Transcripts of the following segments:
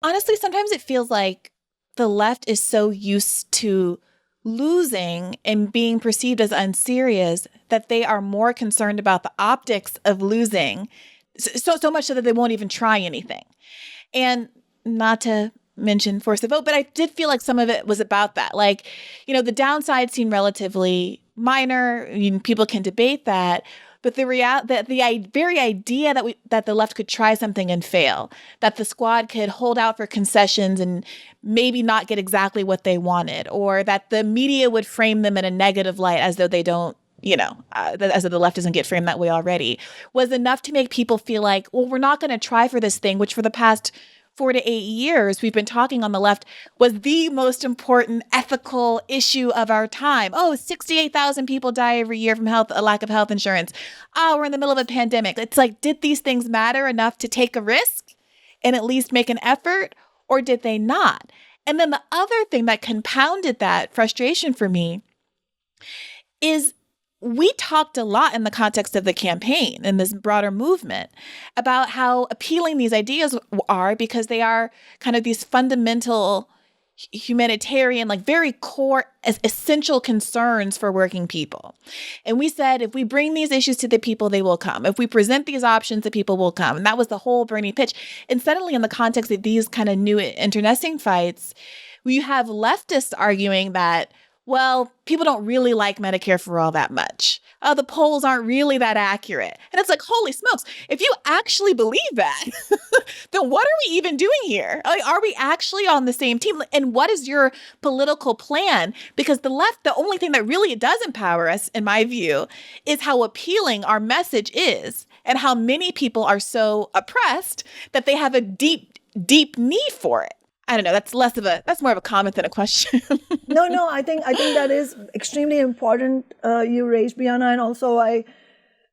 Honestly, sometimes it feels like the left is so used to losing and being perceived as unserious that they are more concerned about the optics of losing, so much so that they won't even try anything. And not to mention force the vote, but I did feel like some of it was about that. Like, the downside seemed relatively minor. People can debate that. But the very idea that the left could try something and fail, that the squad could hold out for concessions and maybe not get exactly what they wanted, or that the media would frame them in a negative light as though they don't, as though the left doesn't get framed that way already, was enough to make people feel like, well, we're not going to try for this thing, which for the past 4 to 8 years we've been talking on the left was the most important ethical issue of our time. Oh, 68,000 people die every year from a lack of health insurance. Oh, we're in the middle of a pandemic. It's like, did these things matter enough to take a risk and at least make an effort, or did they not? And then the other thing that compounded that frustration for me is we talked a lot in the context of the campaign and this broader movement about how appealing these ideas are, because they are kind of these fundamental humanitarian, like very core, essential concerns for working people. And we said, if we bring these issues to the people, they will come. If we present these options, the people will come. And that was the whole Bernie pitch. And suddenly in the context of these kind of new internecine fights, we have leftists arguing that, well, people don't really like Medicare for all that much. The polls aren't really that accurate. And it's like, holy smokes, if you actually believe that, then what are we even doing here? Like, are we actually on the same team? And what is your political plan? Because the left, the only thing that really does empower us, in my view, is how appealing our message is and how many people are so oppressed that they have a deep, deep need for it. I don't know. That's more of a comment than a question. No. I think that is extremely important. You raised, Brianna, and also I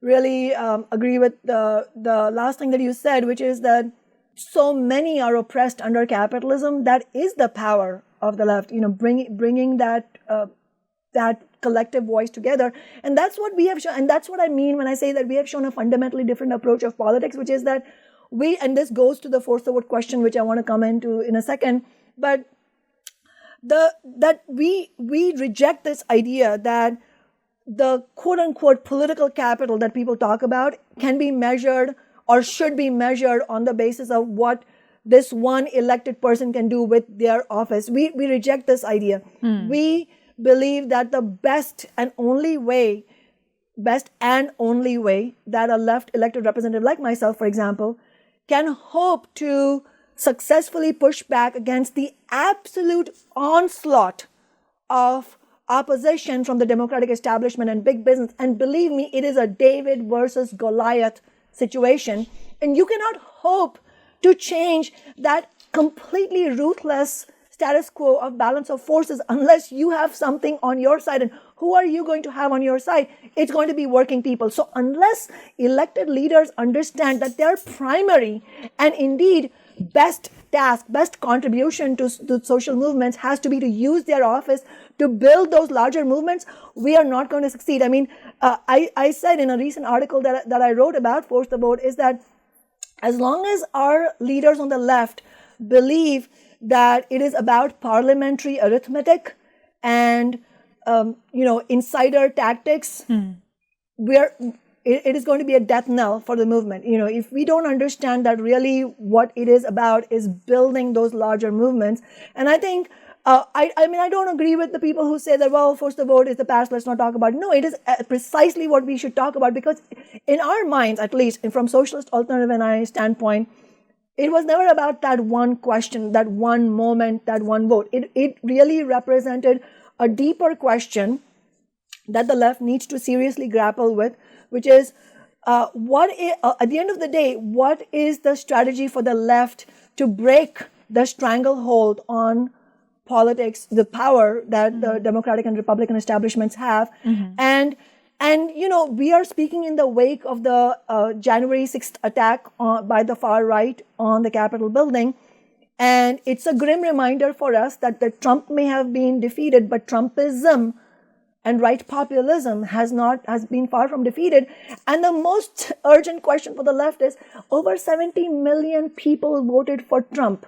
really agree with the last thing that you said, which is that so many are oppressed under capitalism. That is the power of the left. Bringing that collective voice together, and that's what we have shown. And that's what I mean when I say that we have shown a fundamentally different approach of politics, which is that and this goes to the force the vote question, which I want to come into in a second, but that we reject this idea that the quote unquote political capital that people talk about can be measured or should be measured on the basis of what this one elected person can do with their office. We reject this idea. We believe that the best and only way that a left elected representative like myself, for example, can hope to successfully push back against the absolute onslaught of opposition from the Democratic establishment and big business. And believe me, it is a David versus Goliath situation. And you cannot hope to change that completely ruthless status quo of balance of forces unless you have something on your side. And who are you going to have on your side? It's going to be working people. So unless elected leaders understand that their primary and indeed best task, best contribution to social movements has to be to use their office to build those larger movements, we are not going to succeed. I mean, I said in a recent article that I wrote about Force the Vote is that as long as our leaders on the left believe that it is about parliamentary arithmetic and insider tactics, it is going to be a death knell for the movement. If we don't understand that really what it is about is building those larger movements. And I think, I don't agree with the people who say that, well, Force the Vote is the past, let's not talk about it. No, it is precisely what we should talk about, because in our minds, at least from socialist alternative and I standpoint, it was never about that one question, that one moment, that one vote. It really represented a deeper question that the left needs to seriously grapple with, which is, at the end of the day, what is the strategy for the left to break the stranglehold on politics, the power that the Democratic and Republican establishments have? And we are speaking in the wake of the January 6th attack by the far right on the Capitol building. And it's a grim reminder for us that the Trump may have been defeated, but Trumpism and right populism has been far from defeated. And the most urgent question for the left is, over 70 million people voted for Trump.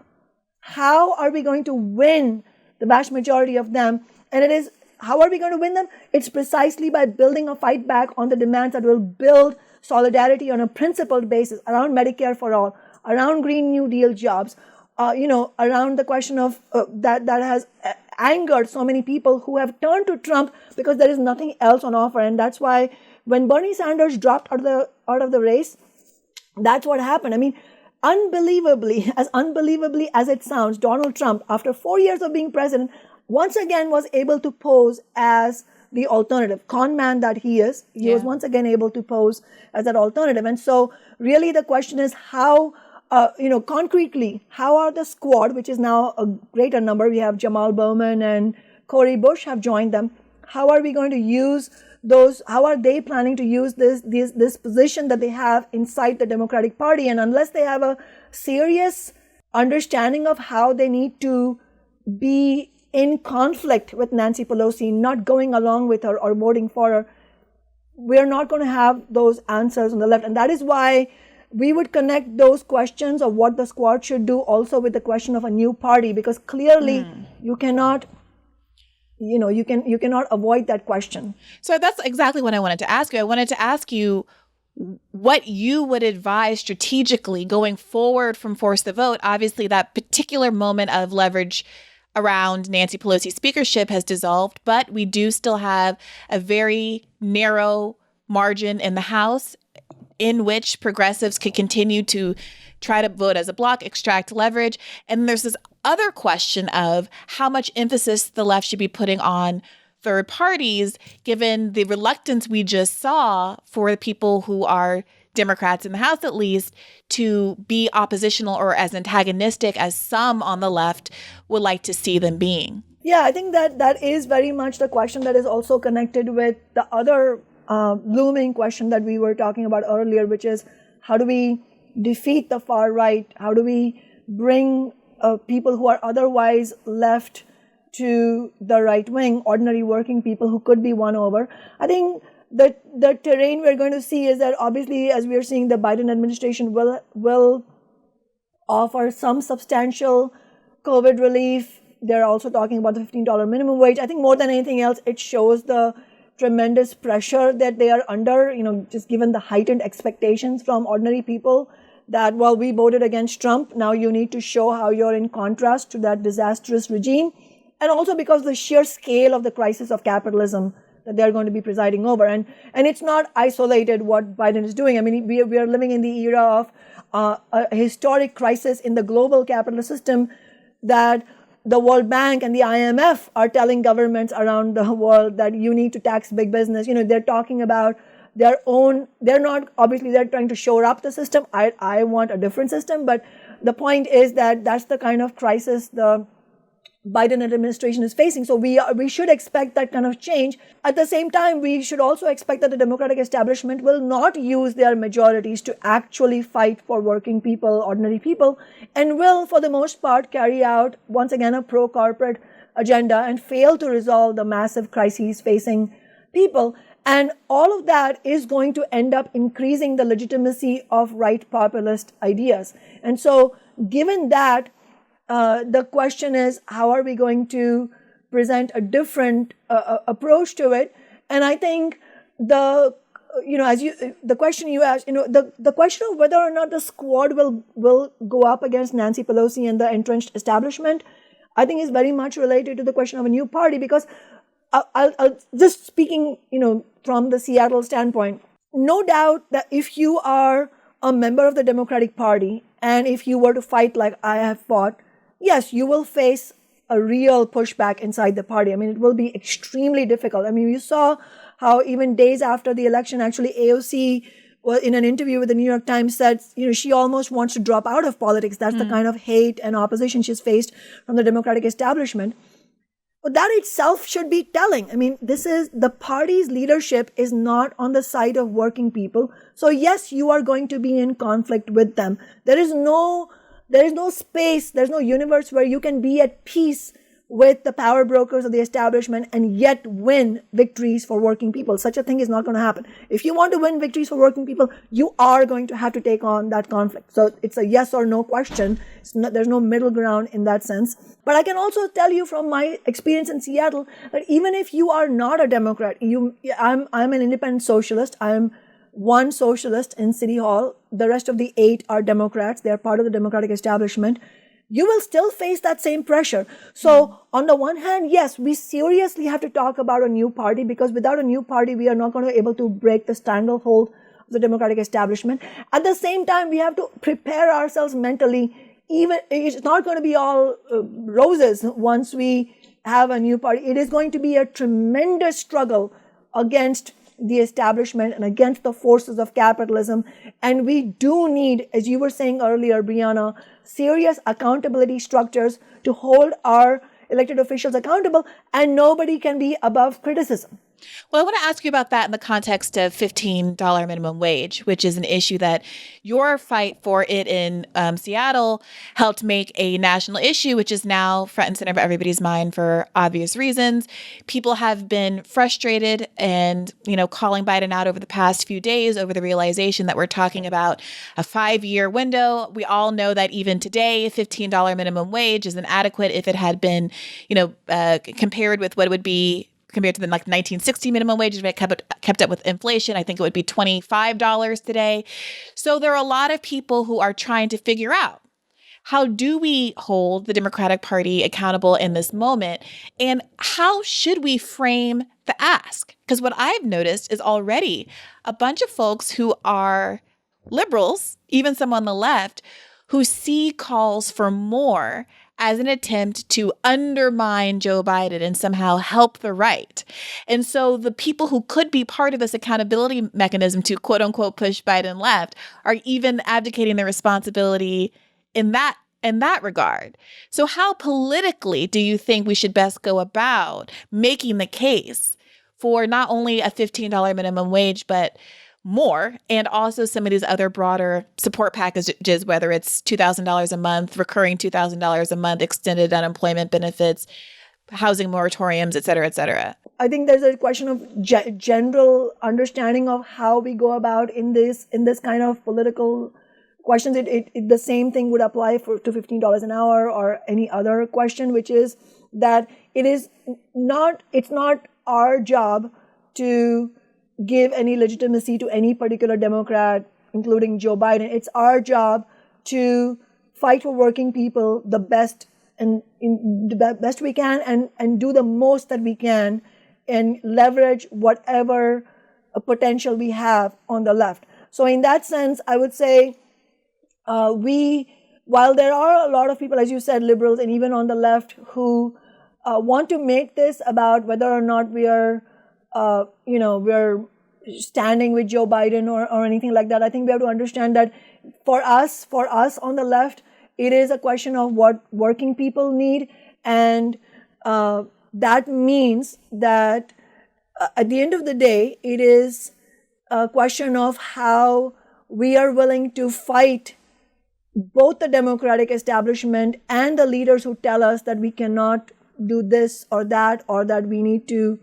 how are we going to win the vast majority of them? And it is, how are we going to win them? It's precisely by building a fight back on the demands that will build solidarity on a principled basis around Medicare for all, around Green New Deal jobs, around the question of that has angered so many people who have turned to Trump because there is nothing else on offer. And that's why when Bernie Sanders dropped out of the race, that's what happened. I mean, unbelievably as it sounds, Donald Trump, after 4 years of being president, once again was able to pose as the alternative. Con man that he is, he was once again able to pose as that alternative. And so really the question is how, concretely, how are the squad, which is now a greater number, we have Jamal Bowman and Cori Bush have joined them. How are we going to use those, how are they planning to use this position that they have inside the Democratic Party? And unless they have a serious understanding of how they need to be in conflict with Nancy Pelosi, not going along with her or voting for her, we're not going to have those answers on the left. And that is why we would connect those questions of what the squad should do also with the question of a new party, because clearly you cannot avoid that question. So that's exactly what I wanted to ask you. I wanted to ask you what you would advise strategically going forward from Force the Vote. Obviously, that particular moment of leverage around Nancy Pelosi's speakership has dissolved, but we do still have a very narrow margin in the House in which progressives could continue to try to vote as a bloc, extract leverage. And there's this other question of how much emphasis the left should be putting on third parties, given the reluctance we just saw for the people who are Democrats in the House, at least, to be oppositional or as antagonistic as some on the left would like to see them being. Yeah, I think that is very much the question that is also connected with the other looming question that we were talking about earlier, which is how do we defeat the far right? How do we bring people who are otherwise left to the right wing, ordinary working people who could be won over? I think the terrain we're going to see is that obviously, as we are seeing, the Biden administration will offer some substantial COVID relief. They're also talking about the $15 minimum wage. I think more than anything else, it shows the tremendous pressure that they are under, just given the heightened expectations from ordinary people that, well, we voted against Trump. Now you need to show how you're in contrast to that disastrous regime. And also because the sheer scale of the crisis of capitalism that they're going to be presiding over. And it's not isolated what Biden is doing. I mean, we are living in the era of a historic crisis in the global capitalist system that the World Bank and the IMF are telling governments around the world that you need to tax big business. They're talking about their own, they're trying to shore up the system. I want a different system. But the point is that that's the kind of crisis the Biden administration is facing. So we should expect that kind of change. At the same time, we should also expect that the Democratic establishment will not use their majorities to actually fight for working people, ordinary people, and will, for the most part, carry out, once again, a pro-corporate agenda and fail to resolve the massive crises facing people. And all of that is going to end up increasing the legitimacy of right populist ideas. And so, given that, the question is, how are we going to present a different approach to it? And I think the question you asked, the question of whether or not the squad will go up against Nancy Pelosi and the entrenched establishment, I think is very much related to the question of a new party. Because I'll just speaking, from the Seattle standpoint, no doubt that if you are a member of the Democratic Party and if you were to fight like I have fought, yes, you will face a real pushback inside the party. I mean, it will be extremely difficult. I mean, you saw how even days after the election, actually AOC, well, in an interview with the New York Times, said, she almost wants to drop out of politics. That's the kind of hate and opposition she's faced from the Democratic establishment. But that itself should be telling. I mean, the party's leadership is not on the side of working people. So yes, you are going to be in conflict with them. There is no space, there's no universe where you can be at peace with the power brokers of the establishment and yet win victories for working people. Such a thing is not going to happen. If you want to win victories for working people, you are going to have to take on that conflict. So it's a yes or no question. There's no middle ground in that sense. But I can also tell you from my experience in Seattle that even if you are not a Democrat, I'm an independent socialist. I'm one socialist in City Hall. The rest of the 8 are Democrats. They are part of the Democratic establishment. You will still face that same pressure. So on the one hand, yes, we seriously have to talk about a new party, because without a new party, we are not going to be able to break the stranglehold of the Democratic establishment. At the same time, we have to prepare ourselves mentally. Even it's not going to be all roses once we have a new party. It is going to be a tremendous struggle against the establishment and against the forces of capitalism. And we do need, as you were saying earlier, Brianna, serious accountability structures to hold our elected officials accountable, and nobody can be above criticism. Well, I want to ask you about that in the context of $15 minimum wage, which is an issue that your fight for it in Seattle helped make a national issue, which is now front and center of everybody's mind for obvious reasons. People have been frustrated and, calling Biden out over the past few days over the realization that we're talking about a 5-year window. We all know that even today, $15 minimum wage is inadequate if it had been, compared with what it would be compared to the 1960 minimum wage, if it kept up with inflation. I think it would be $25 today. So there are a lot of people who are trying to figure out, how do we hold the Democratic Party accountable in this moment? And how should we frame the ask? Because what I've noticed is already a bunch of folks who are liberals, even some on the left, who see calls for more as an attempt to undermine Joe Biden and somehow help the right. And so the people who could be part of this accountability mechanism to quote unquote push Biden left are even abdicating their responsibility in that regard. So how politically do you think we should best go about making the case for not only a $15 minimum wage, but more, and also some of these other broader support packages, whether it's $2,000 a month, recurring $2,000 a month, extended unemployment benefits, housing moratoriums, et cetera, et cetera? I think there's a question of general understanding of how we go about in this kind of political questions. The same thing would apply to $15 an hour or any other question, which is that it's not our job to give any legitimacy to any particular Democrat, including Joe Biden. It's our job to fight for working people the best we can and do the most that we can and leverage whatever potential we have on the left. So in that sense, I would say while there are a lot of people, as you said, liberals and even on the left, who want to make this about whether or not we're standing with Joe Biden or anything like that, I think we have to understand that for us on the left, it is a question of what working people need. And that means that at the end of the day, it is a question of how we are willing to fight both the Democratic establishment and the leaders who tell us that we cannot do this or that we need to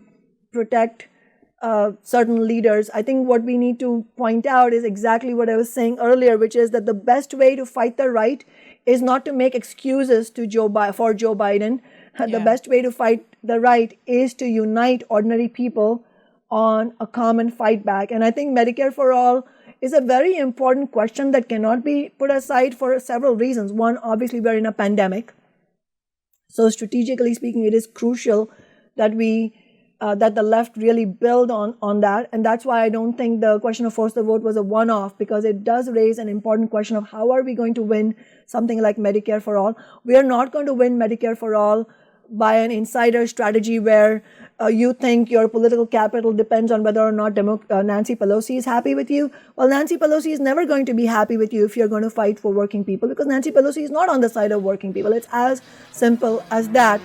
protect certain leaders. I think what we need to point out is exactly what I was saying earlier, which is that the best way to fight the right is not to make excuses for Joe Biden. Yeah. The best way to fight the right is to unite ordinary people on a common fight back. And I think Medicare for All is a very important question that cannot be put aside for several reasons. One, obviously, we're in a pandemic. So strategically speaking, it is crucial that that the left really build on that. And that's why I don't think the question of force the vote was a one-off, because it does raise an important question of how are we going to win something like Medicare for All. We are not going to win Medicare for All by an insider strategy where you think your political capital depends on whether or not Nancy Pelosi is happy with you. Well, Nancy Pelosi is never going to be happy with you if you're going to fight for working people, because Nancy Pelosi is not on the side of working people. It's as simple as that.